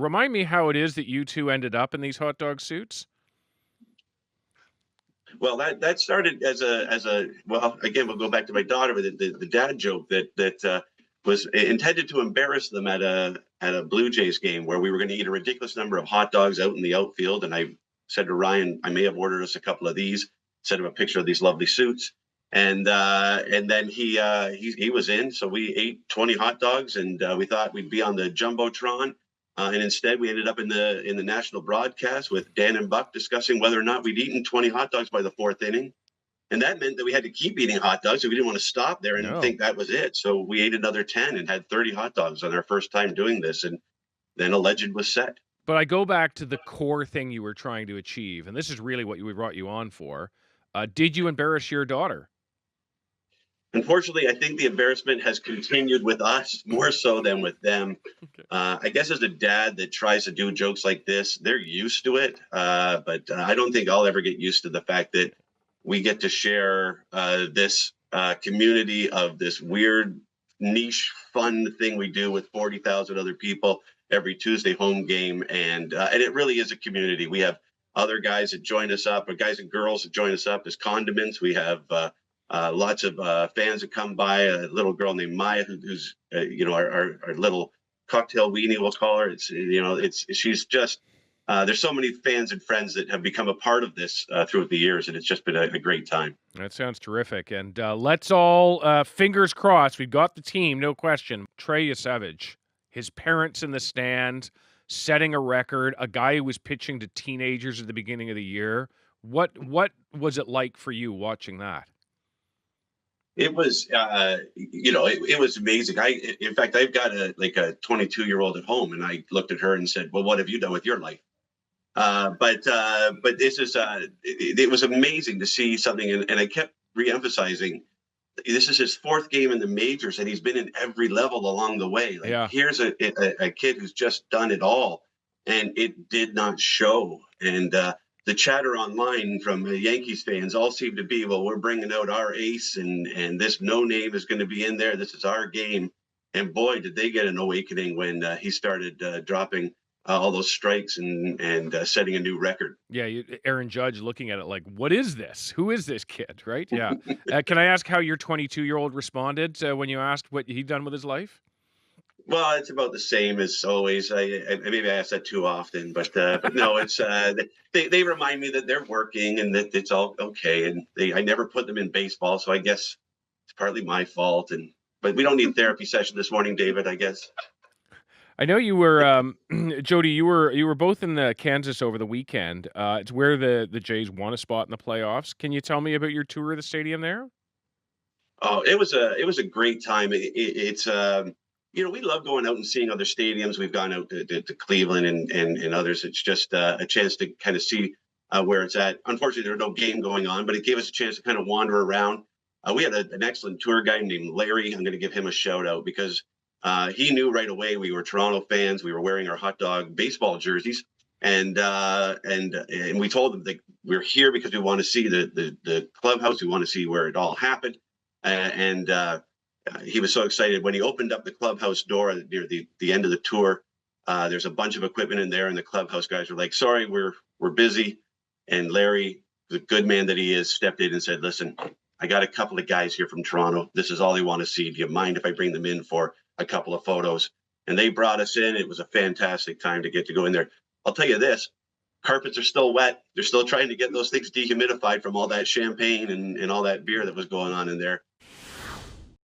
Remind me how it is that you two ended up in these hot dog suits? Well, that started as a well. Again, we'll go back to my daughter with the dad joke that was intended to embarrass them at a Blue Jays game where we were going to eat a ridiculous number of hot dogs out in the outfield, and I said to Ryan, I may have ordered us a couple of these. Sent him a picture of these lovely suits, and then he was in. So we ate 20 hot dogs, and we thought we'd be on the jumbotron. And instead, we ended up in the national broadcast with Dan and Buck discussing whether or not we'd eaten 20 hot dogs by the fourth inning. And that meant that we had to keep eating hot dogs. So we didn't want to stop there and No. think that was it. So we ate another 10 and had 30 hot dogs on our first time doing this. And then a legend was set. But I go back to the core thing you were trying to achieve, and this is really what we brought you on for. Did you embarrass your daughter? Unfortunately, I think the embarrassment has continued with us more so than with them. Okay. I guess as a dad that tries to do jokes like this, they're used to it. But I don't think I'll ever get used to the fact that we get to share this community of this weird, niche, fun thing we do with 40,000 other people every Tuesday home game. And it really is a community. We have other guys that join us up, or guys and girls that join us up as condiments. We have lots of fans that come by. A little girl named Maya, who's our little cocktail weenie, we'll call her. She's just there's so many fans and friends that have become a part of this throughout the years, and it's just been a great time. That sounds terrific. And let's all, fingers crossed, we've got the team, no question. Trey Savage, his parents in the stand, setting a record, a guy who was pitching to teenagers at the beginning of the year. What was it like for you watching that? It was, it was amazing. In fact, I've got a 22-year-old at home, and I looked at her and said, "Well, what have you done with your life?" But this is, it was amazing to see something, and I kept reemphasizing, this is his fourth game in the majors, and he's been in every level along the way. Here's a kid who's just done it all, and it did not show. And the chatter online from the Yankees fans all seem to be, well, we're bringing out our ace, and this no name is going to be in there. This is our game. And boy, did they get an awakening when he started dropping all those strikes and setting a new record. Yeah, Aaron Judge looking at it like, what is this? Who is this kid, right? Yeah. Can I ask how your 22-year-old responded when you asked what he'd done with his life? Well, it's about the same as always. Maybe I ask that too often, but no, it's they remind me that they're working and that it's all okay. And I never put them in baseball, so I guess it's partly my fault. But we don't need therapy session this morning, David, I guess. I know you were, Jody. You were both in Kansas over the weekend. It's where the Jays won a spot in the playoffs. Can you tell me about your tour of the stadium there? Oh, it was a great time. It's we love going out and seeing other stadiums. We've gone out to Cleveland and others. It's just a chance to kind of see where it's at. Unfortunately, there was no game going on, but it gave us a chance to kind of wander around. We had an excellent tour guide named Larry. I'm going to give him a shout out because he knew right away we were Toronto fans. We were wearing our hot dog baseball jerseys, and we told them that we're here because we want to see the clubhouse. We want to see where it all happened, and he was so excited when he opened up the clubhouse door near the end of the tour. There's a bunch of equipment in there, and the clubhouse guys were like, "Sorry, we're busy." And Larry, the good man that he is, stepped in and said, "Listen, I got a couple of guys here from Toronto. This is all they want to see. Do you mind if I bring them in for a couple of photos?" And they brought us in. It was a fantastic time to get to go in there. I'll tell you this, carpets are still wet. They're still trying to get those things dehumidified from all that champagne and all that beer that was going on in there.